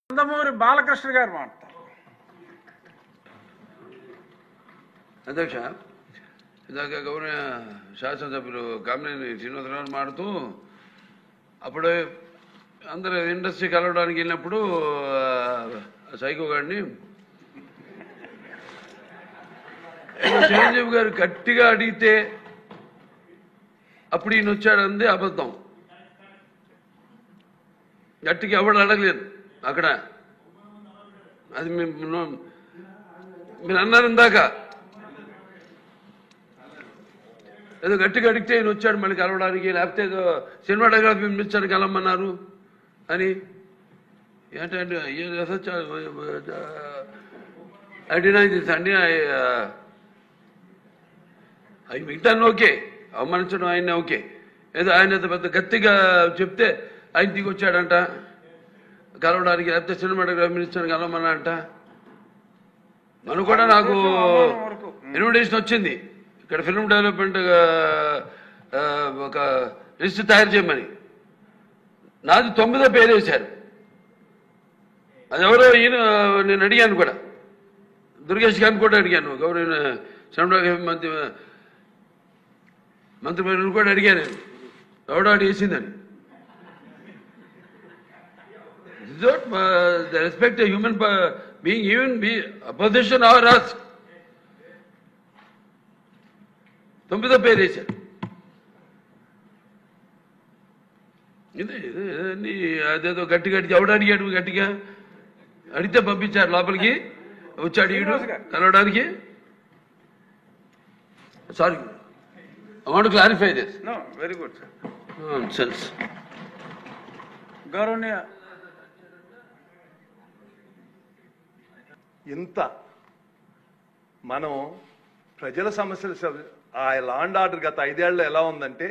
నందమూరి బాలకృష్ణ గారు మాట్లాడతారు. అధ్యక్ష, ఇందాక గౌరవ శాసనసభ్యులు కామినేని శ్రీనివాసరావు మాడుతూ అప్పుడు అందరూ ఇండస్ట్రీ కలవడానికి వెళ్ళినప్పుడు సైకో గారిని చిరంజీవి గారు గట్టిగా అడిగితే అప్పుడు ఈయన వచ్చాడంది అబద్ధం. గట్టిగా ఎవడు అడగలేదు అక్కడ. అది మీరు అన్నారు ఇందాక, ఏదో గట్టిగా అడిగితే ఈయన వచ్చాడు మళ్ళీ కలవడానికి, లేకపోతే ఏదో సినిమాటోగ్రఫీ పిలిపించాడు కలవమన్నారు అని. ఏంటంటే అండి అవి మిగతా ఓకే, అవమానించడం ఆయన ఓకే. ఏదో ఆయన పెద్ద గట్టిగా చెప్తే ఆయన దిగి వచ్చాడంట కలవడానికి, లేకపోతే సినిమాటోగ్రఫీ మినిస్టర్ కలవమన్నా అంట. మనం కూడా నాకు ఇన్విటేషన్ వచ్చింది ఇక్కడ ఫిల్మ్ డెవలప్మెంట్ ఒక లిస్ట్ తయారు చేయమని. నాది 9వ పేరు వేశారు. అది ఎవరో ఈయన నేను అడిగాను కూడా, దుర్గేష్ గారిని కూడా అడిగాను, గౌరవ సినిమాటోగ్రఫీ మంత్రి కూడా అడిగాను నేను, ఎవడో అడిగేసిందని. The respect a human being, even be opposition or us. 9వ పేరు వేశారు. అదేదో గట్టిగా ఎవడు అడిగాడు, గట్టిగా అడిగితే పంపించారు లోపలికి, వచ్చాడు ఈడు కలవడానికి. Sorry, I want to clarify this. No, very good, sir. Nonsense. గౌరవనీయ ఇంత మనం ప్రజల సమస్యలు ఆ లా అండ్ ఆర్డర్ గత 5 ఏళ్ళలో ఎలా ఉందంటే,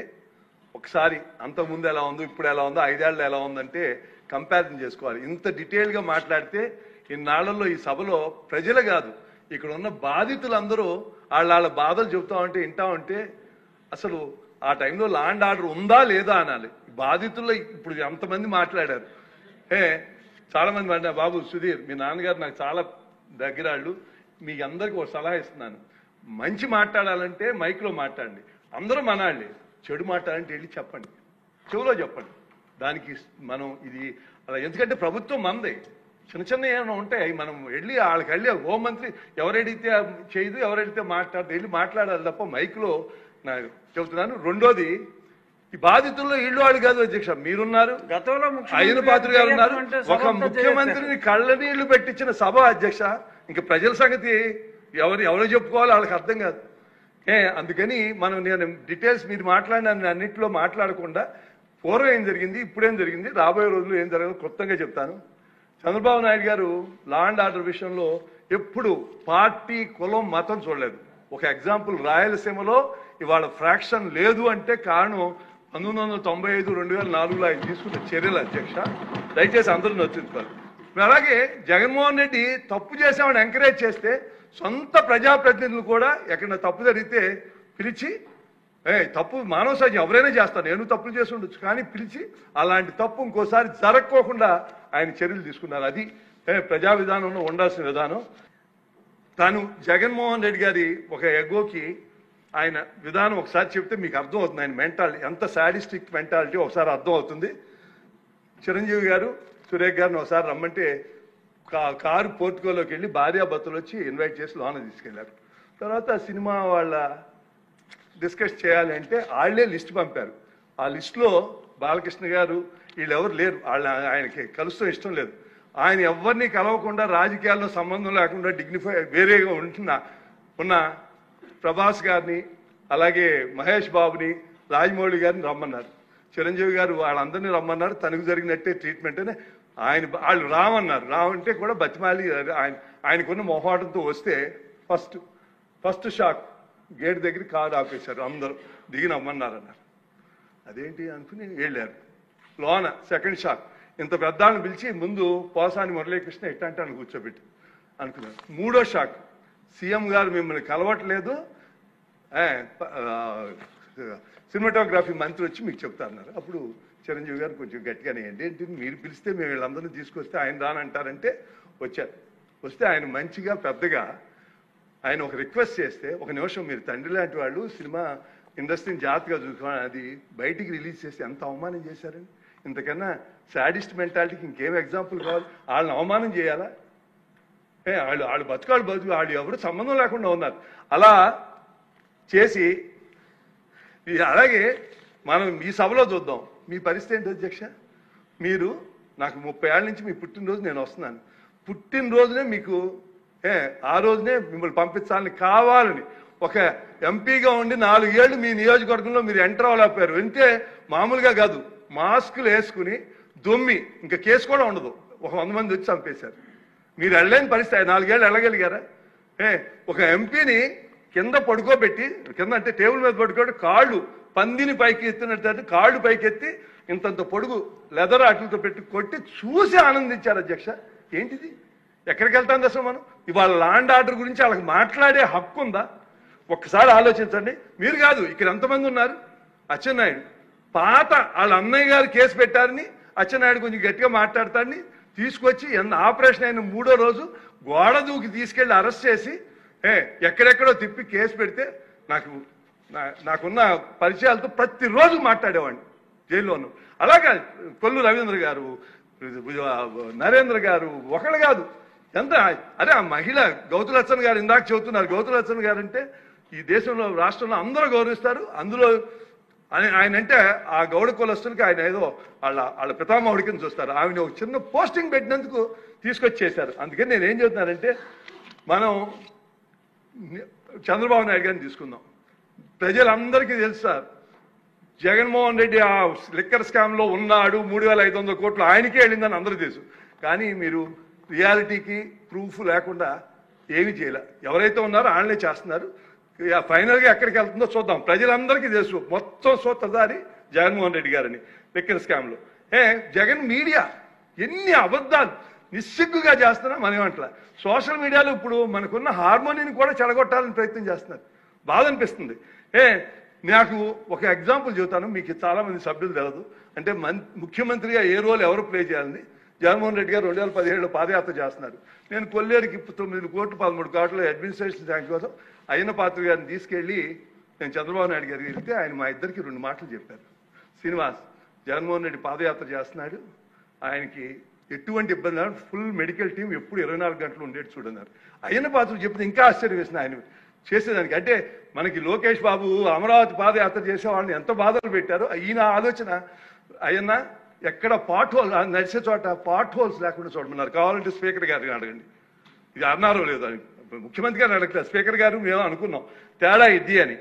ఒకసారి అంతకుముందు ఎలా ఉందో ఇప్పుడు ఎలా ఉందో 5 ఏళ్ళలో ఎలా ఉందంటే కంపారిజన్ చేసుకోవాలి. ఇంత డీటెయిల్గా మాట్లాడితే ఇన్నాళ్లలో ఈ సభలో ప్రజలు కాదు, ఇక్కడ ఉన్న బాధితులందరూ వాళ్ళ బాధలు చెబుతా ఉంటే వింటా ఉంటే అసలు ఆ టైంలో లా అండ్ ఆర్డర్ ఉందా లేదా అనాలి. బాధితుల్లో ఇప్పుడు ఎంతమంది మాట్లాడారు. చాలా మంది మాట్లాడారు. బాబు సుధీర్, మీ నాన్నగారు నాకు చాలా దగ్గరాళ్ళు, మీ అందరికీ ఒక సలహా ఇస్తున్నాను, మంచి మాట్లాడాలంటే మైక్లో మాట్లాడండి, అందరూ మనాళ్ళే. చెడు మాట్లాడాలంటే వెళ్ళి చెప్పండి, చెవులో చెప్పండి. దానికి మనం ఇది అలా, ఎందుకంటే ప్రభుత్వం మందే, చిన్న చిన్న ఏమైనా ఉంటాయి మనం వెళ్ళి వాళ్ళకి వెళ్ళి హోంమంత్రి ఎవరెడితే చేయదు, ఎవరెడితే మాట్లాడదు, వెళ్ళి మాట్లాడాలి తప్ప మైక్లో నాకు చెబుతున్నాను. రెండోది, ఈ బాధితుల్లో ఇళ్ళు వాళ్ళు కాదు అధ్యక్ష, మీరున్నారు, గతంలో ఆయన పాత్ర గారు ఉన్నారు. ఒక ముఖ్యమంత్రిని కళ్ళ నీళ్లు పెట్టించిన సభ అధ్యక్ష. ఇంకా ప్రజల సంగతి ఎవరు చెప్పుకోవాలో వాళ్ళకి అర్థం కాదు. అందుకని నేను డీటెయిల్స్ మీరు మాట్లాడిన అన్నింటిలో మాట్లాడకుండా పూర్వం ఏం జరిగింది, ఇప్పుడేం జరిగింది, రాబోయే రోజుల్లో ఏం జరగదు కొత్తగా చెప్తాను. చంద్రబాబు నాయుడు గారు లా అండ్ ఆర్డర్ విషయంలో ఎప్పుడు పార్టీ, కులం, మతం చూడలేదు. ఒక ఎగ్జాంపుల్, రాయలసీమలో ఇవాళ ఫ్రాక్షన్ లేదు అంటే కారణం 1995, 2004లో ఆయన తీసుకున్న చర్యలు అధ్యక్ష. దయచేసి అందరూ నచ్చుకోవాలి. అలాగే జగన్మోహన్ రెడ్డి తప్పు చేసామని ఎంకరేజ్ చేస్తే సొంత ప్రజాప్రతినిధులు కూడా ఎక్కడైనా తప్పు జరిగితే పిలిచి, తప్పు మానవ సహజం, ఎవరైనా చేస్తారు, నేను తప్పులు చేసి ఉండొచ్చు, కానీ పిలిచి అలాంటి తప్పు ఇంకోసారి జరగకోకుండా ఆయన చర్యలు తీసుకున్నారు. అది ప్రజా విధానంలో ఉండాల్సిన విధానం. తాను జగన్మోహన్ రెడ్డి గారి ఒక ఎగోకి ఆయన విధానం ఒకసారి చెప్తే మీకు అర్థం అవుతుంది. ఆయన మెంటాలిటీ ఎంత సాడిస్టిక్ మెంటాలిటీ ఒకసారి అర్థం అవుతుంది. చిరంజీవి గారు, సురేఖ్ గారిని ఒకసారి రమ్మంటే కారు పోర్టుకోలోకి వెళ్ళి భార్యాభర్తలు వచ్చి ఇన్వైట్ చేసి లోన తీసుకెళ్లారు. తర్వాత సినిమా వాళ్ళ డిస్కస్ చేయాలి అంటే వాళ్లే లిస్ట్ పంపారు. ఆ లిస్టులో బాలకృష్ణ గారు వీళ్ళెవరు లేరు, ఆయనకి కలుస్తూ ఇష్టం లేదు. ఆయన ఎవరిని కలవకుండా, రాజకీయాల్లో సంబంధం లేకుండా డిగ్నిఫై వేరేగా ఉన్న ప్రభాస్ గారిని, అలాగే మహేష్ బాబుని, రాజమౌళి గారిని రమ్మన్నారు. చిరంజీవి గారు వాళ్ళందరినీ రమ్మన్నారు. తనకు జరిగినట్టే ట్రీట్మెంట్ అని వాళ్ళు రామన్నారు. రావంటే కూడా బతిమాలి ఆయనకున్న మొహాటంతో వస్తే ఫస్ట్ షాక్, గేట్ దగ్గర కారు ఆపేశారు, అందరూ దిగి నమ్మన్నారన్నారు. అదేంటి అనుకుని వెళ్ళారు. లోన సెకండ్ షాక్, ఇంత పెద్దాళ్ళని పిలిచి ముందు పోసాని మురళీకృష్ణ ఎట్టంటే అని కూర్చోబెట్టి అనుకున్నారు. మూడో షాక్, సీఎం గారు మిమ్మల్ని కలవట్లేదు, సినిమాటోగ్రఫీ మంత్రి వచ్చి మీకు చెప్తారన్నారు. అప్పుడు చిరంజీవి గారు కొంచెం గట్టిగానే ఏంటి మీరు పిలిస్తే మేము వీళ్ళందరినీ తీసుకొస్తే ఆయన రానంటారంటే వచ్చారు. వస్తే ఆయన మంచిగా పెద్దగా ఆయన ఒక రిక్వెస్ట్ చేస్తే, ఒక నిమిషం మీరు తండ్రి లాంటి వాళ్ళు సినిమా ఇండస్ట్రీని జాగ్రత్తగా చూసుకోవాలి, అది బయటికి రిలీజ్ చేస్తే ఎంత అవమానం చేశారని. ఇంతకన్నా సాడిస్ట్ మెంటాలిటీకి ఇంకేం ఎగ్జాంపుల్ కావాలి? వాళ్ళని అవమానం చేయాలా? వాళ్ళు బతుకాళ్ళు వాళ్ళు ఎవరు సంబంధం లేకుండా ఉన్నారు. అలా చేసి అలాగే మనం ఈ సభలో చూద్దాం. మీ పరిస్థితి ఏంటి అధ్యక్ష? మీరు నాకు 30 ఏళ్ళ నుంచి మీ పుట్టినరోజు నేను వస్తున్నాను. పుట్టినరోజునే మీకు ఆ రోజునే మిమ్మల్ని పంపించాలని కావాలని ఒక ఎంపీగా ఉండి 4 ఏళ్ళు మీ నియోజకవర్గంలో మీరు ఎంటర్ అవ్వలేకపోయారు. వింటే మామూలుగా కాదు, మాస్కులు వేసుకుని దొమ్మి ఇంకా కేసు కూడా ఉండదు, ఒక 100 మంది వచ్చి చంపేశారు. మీరు వెళ్ళలేని పరిస్థితి. 4 ఏళ్ళు వెళ్ళగలిగారా? ఒక ఎంపీని కింద పడుకోబెట్టి, కింద అంటే టేబుల్ మీద పడుకోబెట్టి కాళ్ళు పందిని పైకి ఎత్తినట్టు కాళ్ళు పైకి ఎత్తి ఇంతంత పొడుగు లెదర్ అట్లతో పెట్టి కొట్టి చూసి ఆనందించారు అధ్యక్ష. ఏంటిది? ఎక్కడికి వెళ్తాం అసలు మనం? ఇవాళ లాండ్ ఆర్డర్ గురించి వాళ్ళకి మాట్లాడే హక్కు ఉందా? ఒక్కసారి ఆలోచించండి. మీరు కాదు, ఇక్కడ ఎంతమంది ఉన్నారు? అచ్చెన్నాయుడు పాత వాళ్ళ అన్నయ్య గారు కేసు పెట్టారని అచ్చెన్నాయుడు కొంచెం గట్టిగా మాట్లాడతాడని తీసుకొచ్చి ఆపరేషన్ అయిన 3వ రోజు గోడ దూకి తీసుకెళ్లి అరెస్ట్ చేసి ఎక్కడెక్కడో తిప్పి కేసు పెడితే నాకున్న పరిచయాలతో ప్రతిరోజు మాట్లాడేవాడిని జైల్లోనూ. అలాగే కొల్లు రవీంద్ర గారు, నరేంద్ర గారు, ఒకళ్ళు కాదు ఎంత. అరే ఆ మహిళ గౌతులచ్చన్ గారు ఇందాక చెబుతున్నారు. గౌతులచ్చన్ గారు అంటే ఈ దేశంలో రాష్ట్రంలో అందరూ గౌరవిస్తారు. అందులో ఆయన అంటే ఆ గౌడ కులస్తులకి ఆయన ఏదో వాళ్ళ పితామహుడి కింద చూస్తారు. ఆమెను ఒక చిన్న పోస్టింగ్ పెట్టినందుకు తీసుకొచ్చేశారు. అందుకని నేను ఏం చెబుతున్నానంటే, మనం చంద్రబాబు నాయుడు గారిని తీసుకుందాం. ప్రజలందరికీ తెలుసు సార్, జగన్మోహన్ రెడ్డి ఆ లిక్కర్ స్కామ్ లో ఉన్నాడు, 3,500 కోట్లు ఆయనకే వెళ్ళిందని అందరూ తెలుసు. కానీ మీరు రియాలిటీకి ప్రూఫ్ లేకుండా ఏమీ చేయలే. ఎవరైతే ఉన్నారో వాళ్ళనే చేస్తున్నారు. ఫైనల్ గా ఎక్కడికి వెళ్తుందో చూద్దాం. ప్రజలందరికీ తెలుసు మొత్తం సూత్రధారి జగన్మోహన్ రెడ్డి గారని లిక్కర్ స్కామ్ లో. జగన్ మీడియా ఎన్ని అబద్ధాలు నిస్సిగ్గుగా చేస్తున్నా మనం ఏమంటలా. సోషల్ మీడియాలో ఇప్పుడు మనకున్న హార్మోనీని కూడా చెడగొట్టాలని ప్రయత్నం చేస్తున్నారు. బాధ అనిపిస్తుంది. నాకు ఒక ఎగ్జాంపుల్ చెబుతాను, మీకు చాలా మంది సభ్యులు తెలదు. అంటే ముఖ్యమంత్రిగా ఏ రోల్ ఎవరు ప్లే చేయాలని జగన్మోహన్ రెడ్డి గారు 2017లో పాదయాత్ర చేస్తున్నారు. నేను కొల్లేరుకి 9 కోట్లు 13 కోట్ల అడ్మినిస్ట్రేషన్ శాంక్ కోసం అయ్యన్న పాత్ర గారిని తీసుకెళ్లి నేను చంద్రబాబు నాయుడు గారికి వెళ్తే ఆయన మా ఇద్దరికి 2 మాటలు చెప్పారు. శ్రీనివాస్, జగన్మోహన్ రెడ్డి పాదయాత్ర చేస్తున్నాడు, ఆయనకి ఎటువంటి ఇబ్బంది లేదు, ఫుల్ మెడికల్ టీం ఎప్పుడు 24 గంటలు ఉండేది చూడన్నారు. అయ్యన్న పాత్ర చెప్తే ఇంకా ఆశ్చర్యం వేసింది ఆయన చేసేదానికి. అంటే మనకి లోకేష్ బాబు అమరావతి పాదయాత్ర చేసే వాళ్ళని ఎంత బాధలు పెట్టారో ఈయన ఆలోచన. అయ్యన్న ఎక్కడ నడిచే చోట పాట్ హోల్స్ లేకుండా చూడమన్నారు. కావాలంటే స్పీకర్ గారిని అడగండి. ఇది అన్నారో లేదో అని. ముఖ్యమంత్రి గారిని అడగలేదు, స్పీకర్ గారు మేము అనుకున్నాం తేడా ఇది అని.